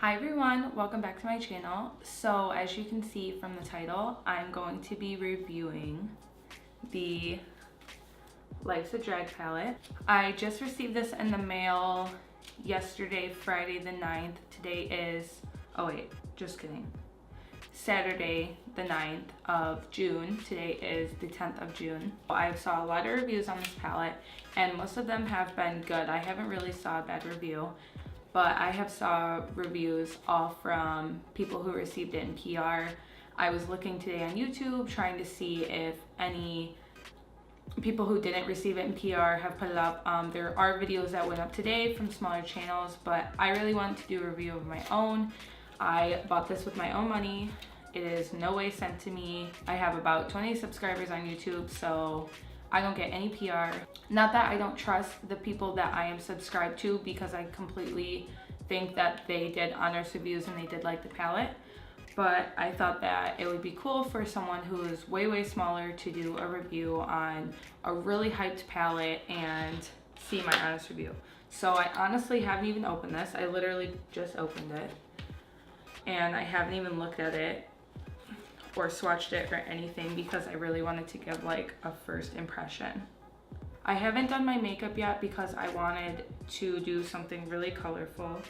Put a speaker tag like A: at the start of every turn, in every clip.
A: Hi everyone, welcome back to my channel. So as you can see from the title, I'm going to be reviewing the Life's a Drag palette. I just received this in the mail yesterday, Friday the 9th. Today is, oh wait, just kidding. Saturday the 9th of June. Today is the 10th of June. I saw a lot of reviews on this palette and most of them have been good. I haven't really saw a bad review. But I have saw reviews all from people who received it in PR. I was looking today on YouTube trying to see if any people who didn't receive it in PR have put it up. There are videos that went up today from smaller channels, but I really wanted to do a review of my own. I bought this with my own money. It is no way sent to me. I have about 20 subscribers on YouTube, so I don't get any PR. Not that I don't trust the people that I am subscribed to, because I completely think that they did honest reviews and they did like the palette. But I thought that it would be cool for someone who is way, way smaller to do a review on a really hyped palette and see my honest review. So I honestly haven't even opened this. I literally just opened it. And I haven't even looked at it or swatched it or anything because I really wanted to give like a first impression. I haven't done my makeup yet because I wanted to do something really colorful.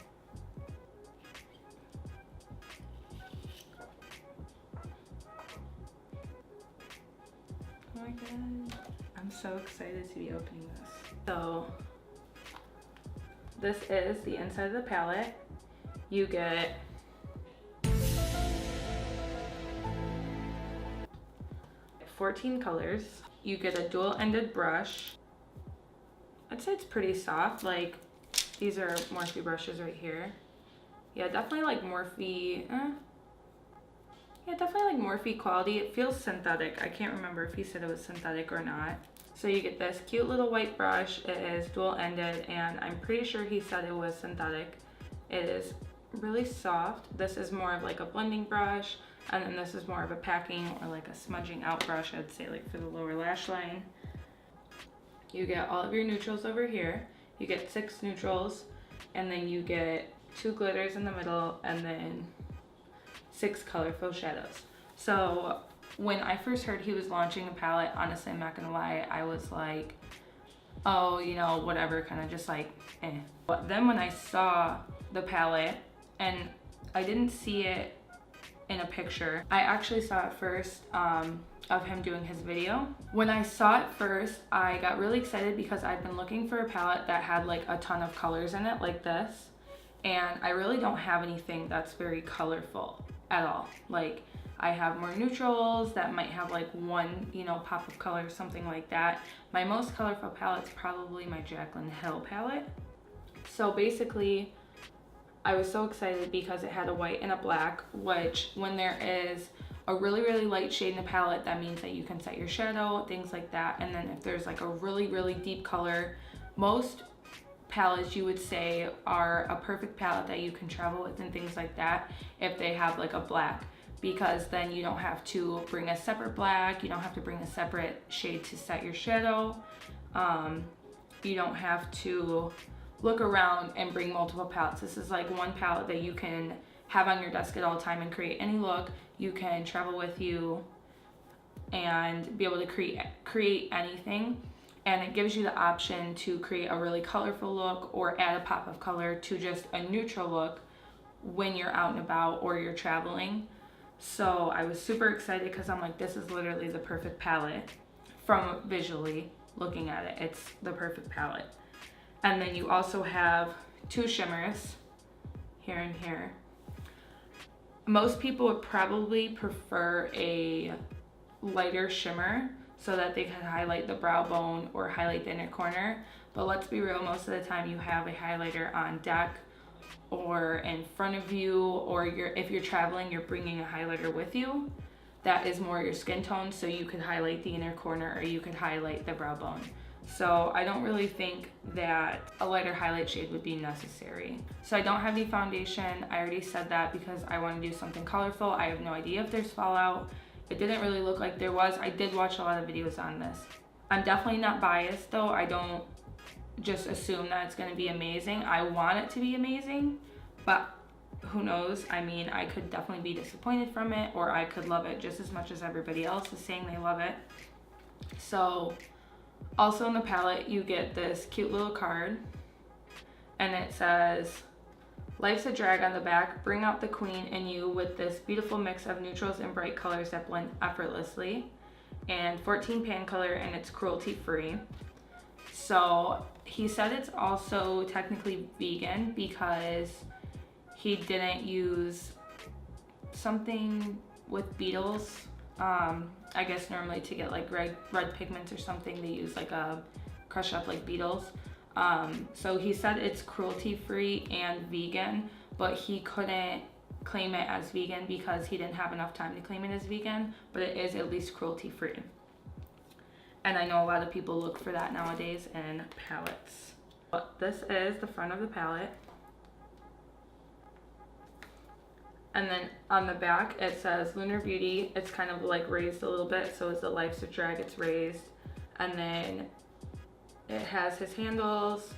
A: Oh my god, I'm so excited to be opening this. So this is the inside of the palette. You get 14 colors. You get a dual-ended brush. I'd say it's pretty soft. Like, these are Morphe brushes right here. Yeah, definitely like Morphe. Yeah, definitely like Morphe quality. It feels synthetic. I can't remember if he said it was synthetic or not. So you get this cute little white brush. It is dual-ended, and I'm pretty sure he said it was synthetic. It is really soft. This is more of like a blending brush. And then this is more of a packing or like a smudging out brush, I'd say, like for the lower lash line. You get all of your neutrals over here. You get 6 neutrals, and then you get 2 glitters in the middle, and then 6 colorful shadows. So when I first heard he was launching a palette, honestly, I'm not gonna lie, I was like, oh, you know, whatever, kind of just like, eh. But then when I saw the palette, and I didn't see it in a picture. I actually saw it first of him doing his video. When I saw it first, I got really excited because I've been looking for a palette that had like a ton of colors in it like this. And I really don't have anything that's very colorful at all. Like, I have more neutrals that might have like one, you know, pop of color, something like that. My most colorful palette's probably my Jocelyn Hill palette. So basically, I was so excited because it had a white and a black, which when there is a really, really light shade in the palette, that means that you can set your shadow, things like that. And then if there's like a really, really deep color, most palettes you would say are a perfect palette that you can travel with and things like that if they have like a black, because then you don't have to bring a separate black, you don't have to bring a separate shade to set your shadow. You don't have to look around and bring multiple palettes. This is like one palette that you can have on your desk at all time and create any look. You can travel with you and be able to create anything. And it gives you the option to create a really colorful look or add a pop of color to just a neutral look when you're out and about or you're traveling. So I was super excited because I'm like, this is literally the perfect palette. From visually looking at it, it's the perfect palette. And then you also have 2 shimmers here and here. Most people would probably prefer a lighter shimmer so that they can highlight the brow bone or highlight the inner corner. But let's be real, most of the time you have a highlighter on deck or in front of you, or if you're traveling, you're bringing a highlighter with you. That is more your skin tone, so you could highlight the inner corner or you could highlight the brow bone. So I don't really think that a lighter highlight shade would be necessary. So I don't have any foundation. I already said that because I want to do something colorful. I have no idea if there's fallout. It didn't really look like there was. I did watch a lot of videos on this. I'm definitely not biased though. I don't just assume that it's going to be amazing. I want it to be amazing, but who knows? I mean, I could definitely be disappointed from it, or I could love it just as much as everybody else is saying they love it. So also in the palette, you get this cute little card, and it says, life's a drag on the back, bring out the queen in you with this beautiful mix of neutrals and bright colors that blend effortlessly, and 14 pan color, and it's cruelty free. So he said it's also technically vegan because he didn't use something with beetles. I guess normally to get like red pigments or something, they use like a crush up like beetles. So he said it's cruelty free and vegan, but he couldn't claim it as vegan because he didn't have enough time to claim it as vegan, but it is at least cruelty free. And I know a lot of people look for that nowadays in palettes. But this is the front of the palette. And then on the back it says Lunar Beauty. It's kind of like raised a little bit, so as the Life's a Drag, it's raised. And then it has his handles,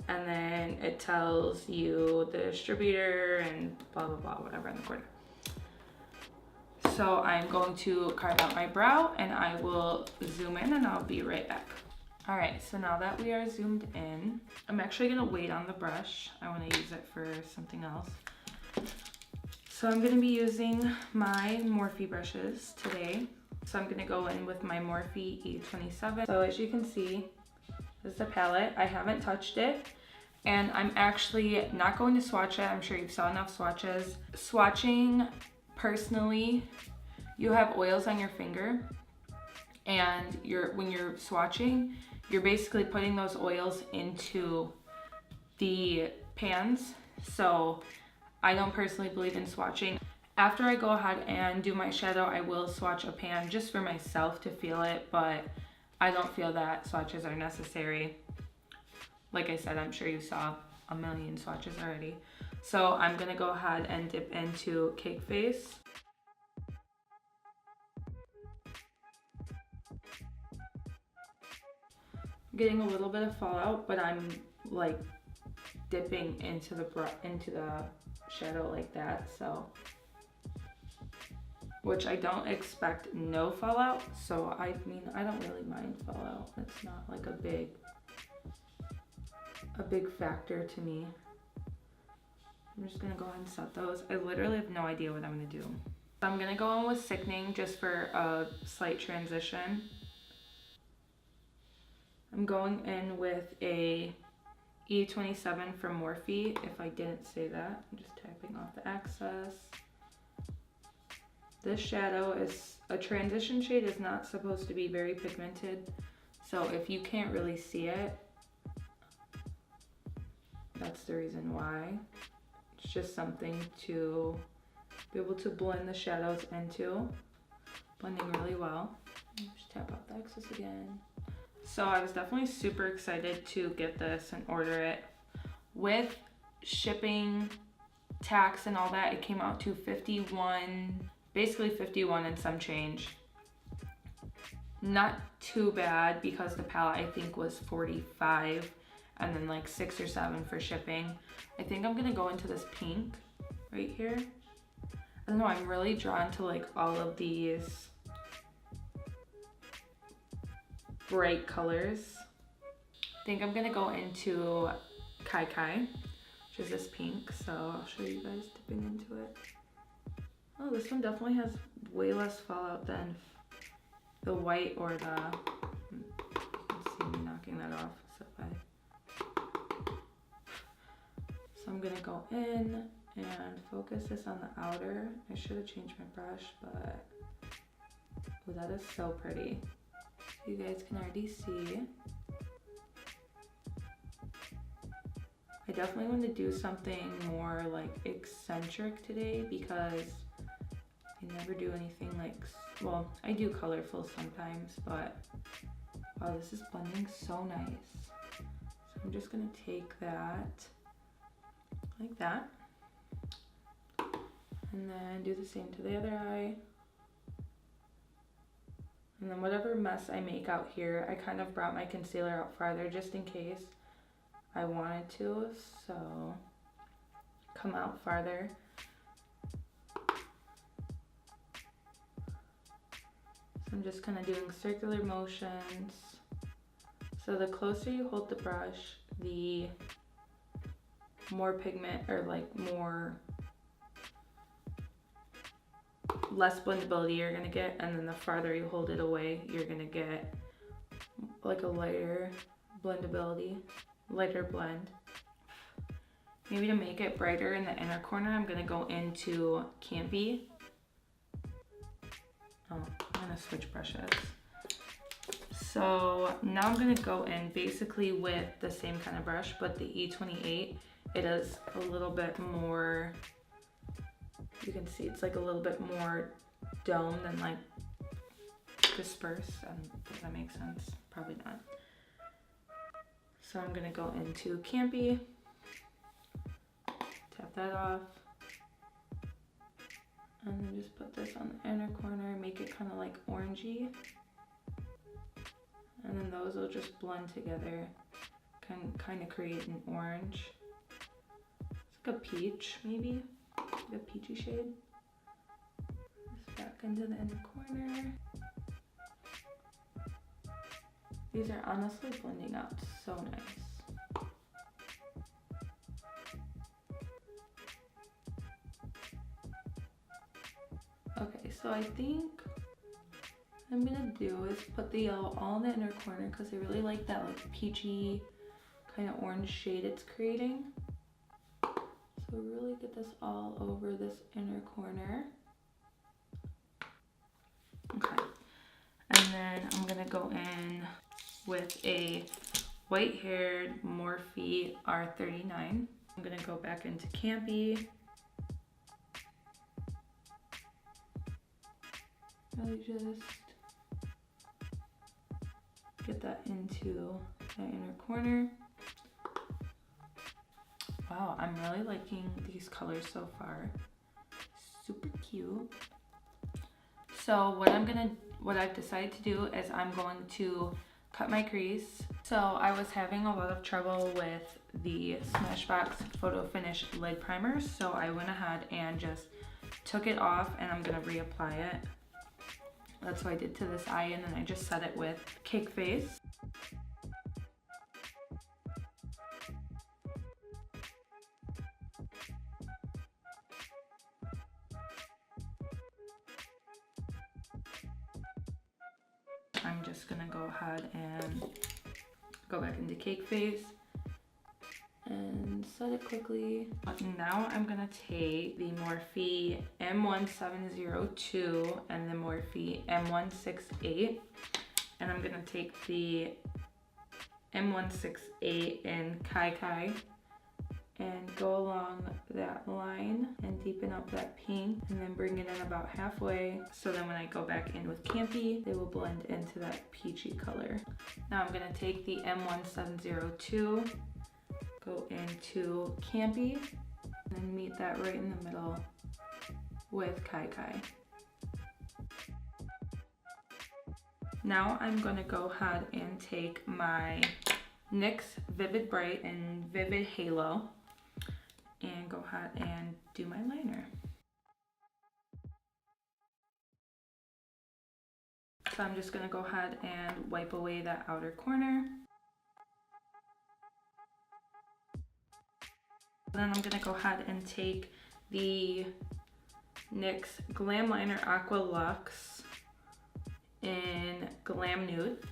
A: and then it tells you the distributor and blah blah blah, whatever in the corner. So I'm going to carve out my brow, and I will zoom in, and I'll be right back. All right, so now that we are zoomed in, I'm actually gonna wait on the brush. I wanna use it for something else. So I'm gonna be using my Morphe brushes today. So I'm gonna go in with my Morphe E27. So as you can see, this is the palette. I haven't touched it, and I'm actually not going to swatch it. I'm sure you've saw enough swatches. Swatching, personally, you have oils on your finger, and when you're swatching, you're basically putting those oils into the pans. So I don't personally believe in swatching. After I go ahead and do my shadow, I will swatch a pan just for myself to feel it, but I don't feel that swatches are necessary. Like I said, I'm sure you saw a million swatches already. So I'm gonna go ahead and dip into Cake Face. I'm getting a little bit of fallout, but I'm like dipping into the shadow like that, so, which I don't expect no fallout, so I mean, I don't really mind fallout. It's not like a big factor to me. I'm just gonna go ahead and set those. I literally have no idea what I'm gonna do. I'm gonna go in with Sickening just for a slight transition. I'm going in with a E27 from Morphe, if I didn't say that. I'm just tapping off the excess. This shadow is a transition shade, is not supposed to be very pigmented. So if you can't really see it, that's the reason why. It's just something to be able to blend the shadows into. Blending really well. Just tap out the excess again. So I was definitely super excited to get this and order it. With shipping, tax, and all that, it came out to $51, basically $51 and some change. Not too bad because the palette I think was $45 and then like $6 or $7 for shipping. I think I'm gonna go into this pink right here. I don't know, I'm really drawn to like all of these bright colors. I think I'm gonna go into Kai Kai, which is this pink, so I'll show you guys dipping into it. Oh, this one definitely has way less fallout than the white or the, let's see me knocking that off. So I'm gonna go in and focus this on the outer. I should have changed my brush, but oh, that is so pretty. You guys can already see. I definitely want to do something more like eccentric today because I never do anything like, well, I do colorful sometimes, but wow, this is blending so nice. So I'm just gonna take that like that, and then do the same to the other eye. And then whatever mess I make out here, I kind of brought my concealer out farther just in case I wanted to. So come out farther. So I'm just kind of doing circular motions. So the closer you hold the brush, the more pigment, or like less blendability you're gonna get, and then the farther you hold it away, you're gonna get like a lighter blendability, lighter blend. Maybe to make it brighter in the inner corner, I'm gonna go into Campy. Oh, I'm gonna switch brushes. So now I'm gonna go in basically with the same kind of brush, but the E28, it is a little bit more, you can see it's like a little bit more domed and like dispersed. Does that make sense? Probably not. So I'm gonna go into Campy, tap that off, and then just put this on the inner corner, make it kind of like orangey. And then those will just blend together, kind of create an orange. It's like a peach, maybe, like a peachy shade. Just back into the inner corner. These are honestly blending out so nice. Okay, so I think what I'm gonna do is put the yellow all in the inner corner because I really like that like peachy kind of orange shade it's creating. So really get this all over this inner corner. Okay, and then I'm gonna go in with a white-haired Morphe R39. I'm gonna go back into Campy. Really just get that into the inner corner. Wow, I'm really liking these colors so far. Super cute. So what I've decided to do is I'm going to cut my crease. So I was having a lot of trouble with the Smashbox Photo Finish lid primer, so I went ahead and just took it off, and I'm gonna reapply it. That's what I did to this eye, and then I just set it with Cake Face. I'm just gonna go ahead and go back into Cake Face and set it quickly. Now I'm gonna take the Morphe M1702 and the Morphe M168, and I'm gonna take the M168 in Kai Kai and go along that line and deepen up that pink, and then bring it in about halfway, so then when I go back in with Campy, they will blend into that peachy color. Now I'm gonna take the M1702, go into Campy, and then meet that right in the middle with Kai Kai. Now I'm gonna go ahead and take my NYX Vivid Bright and Vivid Halo and go ahead and do my liner. So I'm just gonna go ahead and wipe away that outer corner. Then I'm gonna go ahead and take the NYX Glam Liner Aqua Luxe in Glam Nude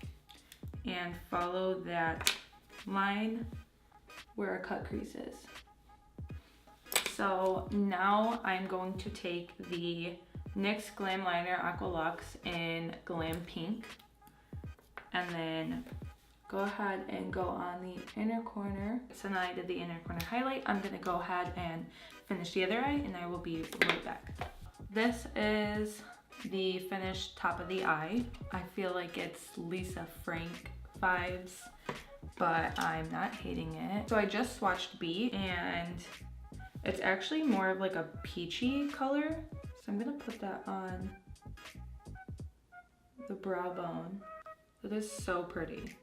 A: and follow that line where our cut crease is. So now I'm going to take the NYX Glam Liner Aqua Luxe in Glam Pink, and then go ahead and go on the inner corner. So now I did the inner corner highlight. I'm gonna go ahead and finish the other eye, and I will be right back. This is the finished top of the eye. I feel like it's Lisa Frank vibes, but I'm not hating it. So I just swatched B, and it's actually more of like a peachy color. So I'm gonna put that on the brow bone. It is so pretty.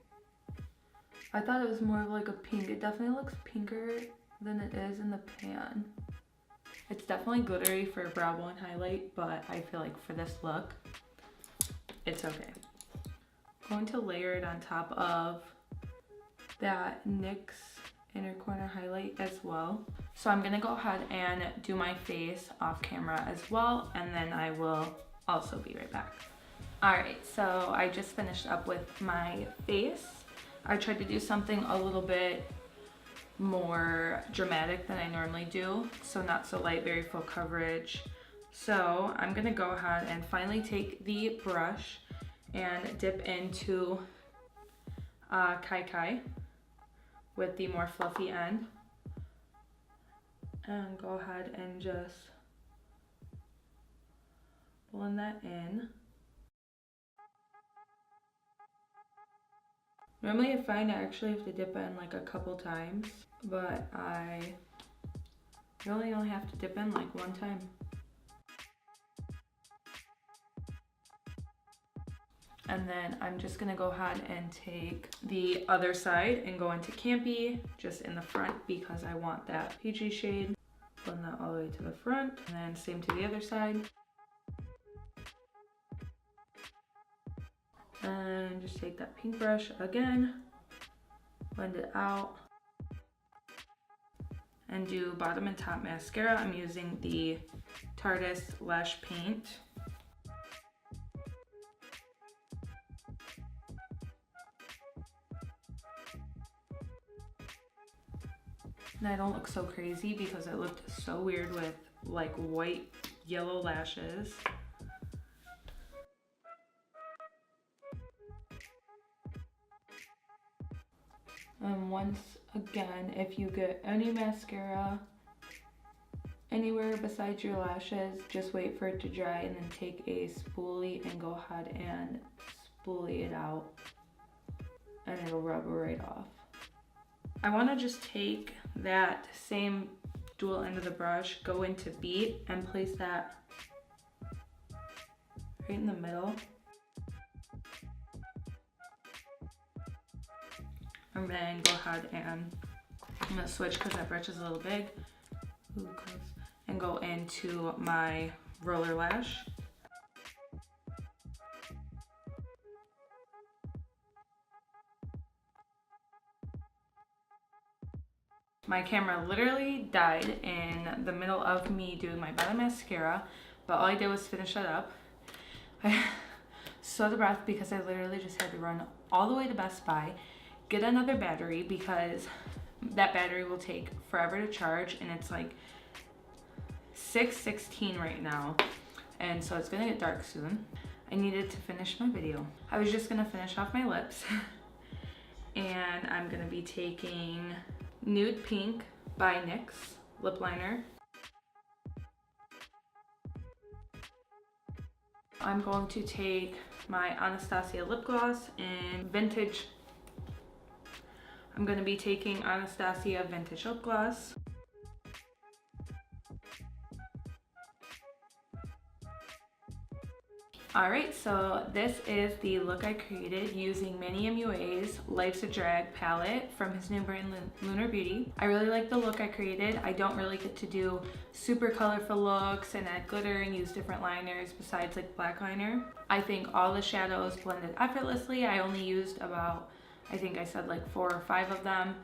A: I thought it was more of like a pink. It definitely looks pinker than it is in the pan. It's definitely glittery for brow bone highlight, but I feel like for this look, it's okay. Going to layer it on top of that NYX inner corner highlight as well. So I'm gonna go ahead and do my face off camera as well, and then I will also be right back. All right, so I just finished up with my face. I tried to do something a little bit more dramatic than I normally do, so not so light, very full coverage. So I'm gonna go ahead and finally take the brush and dip into Kai Kai with the more fluffy end, and go ahead and just blend that in. Normally I find I actually have to dip in like a couple times, but I really only have to dip in like one time. And then I'm just gonna go ahead and take the other side and go into Campy just in the front because I want that peachy shade. Blend that all the way to the front, and then same to the other side. And just take that pink brush again, blend it out, and do bottom and top mascara. I'm using the Tarte's Lash Paint. And I don't look so crazy because it looked so weird with like white, yellow lashes. And once again, if you get any mascara anywhere besides your lashes, just wait for it to dry and then take a spoolie and go ahead and spoolie it out, and it'll rub right off. I want to just take that same dual end of the brush, go into Beat, and place that right in the middle. And then go ahead and I'm gonna switch because that brush is a little big. Ooh, close. And go into my roller lash. My camera literally died in the middle of me doing my bottom mascara, but all I did was finish it up. I so out of breath because I literally just had to run all the way to Best Buy, get another battery because that battery will take forever to charge, and it's like 6:16 right now, and so it's gonna get dark soon. I needed to finish my video. I was just gonna finish off my lips and I'm gonna be taking Nude Pink by NYX lip liner. I'm going to take my Anastasia lip gloss in Vintage. I'm going to be taking Anastasia Vintage lip gloss. Alright, so this is the look I created using Manny MUA's Life's a Drag palette from his new brand Lunar Beauty. I really like the look I created. I don't really get to do super colorful looks and add glitter and use different liners besides like black liner. I think all the shadows blended effortlessly. I only used about, I think I said like 4 or 5 of them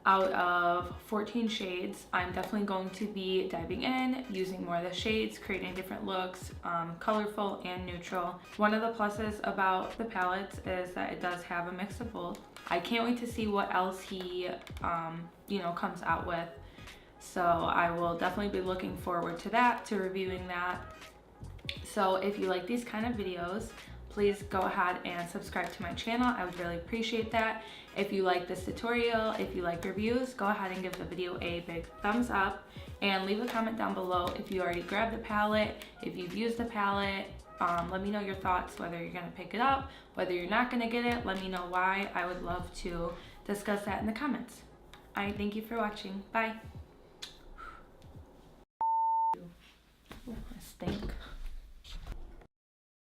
A: out of 14 shades. I'm definitely going to be diving in, using more of the shades, creating different looks, colorful and neutral. One of the pluses about the palettes is that it does have a mix of both. I can't wait to see what else he, comes out with. So I will definitely be looking forward to that, to reviewing that. So if you like these kind of videos, please go ahead and subscribe to my channel. I would really appreciate that. If you like this tutorial, if you like reviews, go ahead and give the video a big thumbs up and leave a comment down below if you already grabbed the palette, if you've used the palette. Let me know your thoughts, whether you're gonna pick it up, whether you're not gonna get it. Let me know why. I would love to discuss that in the comments. I thank you for watching. Bye. Ooh, I stink.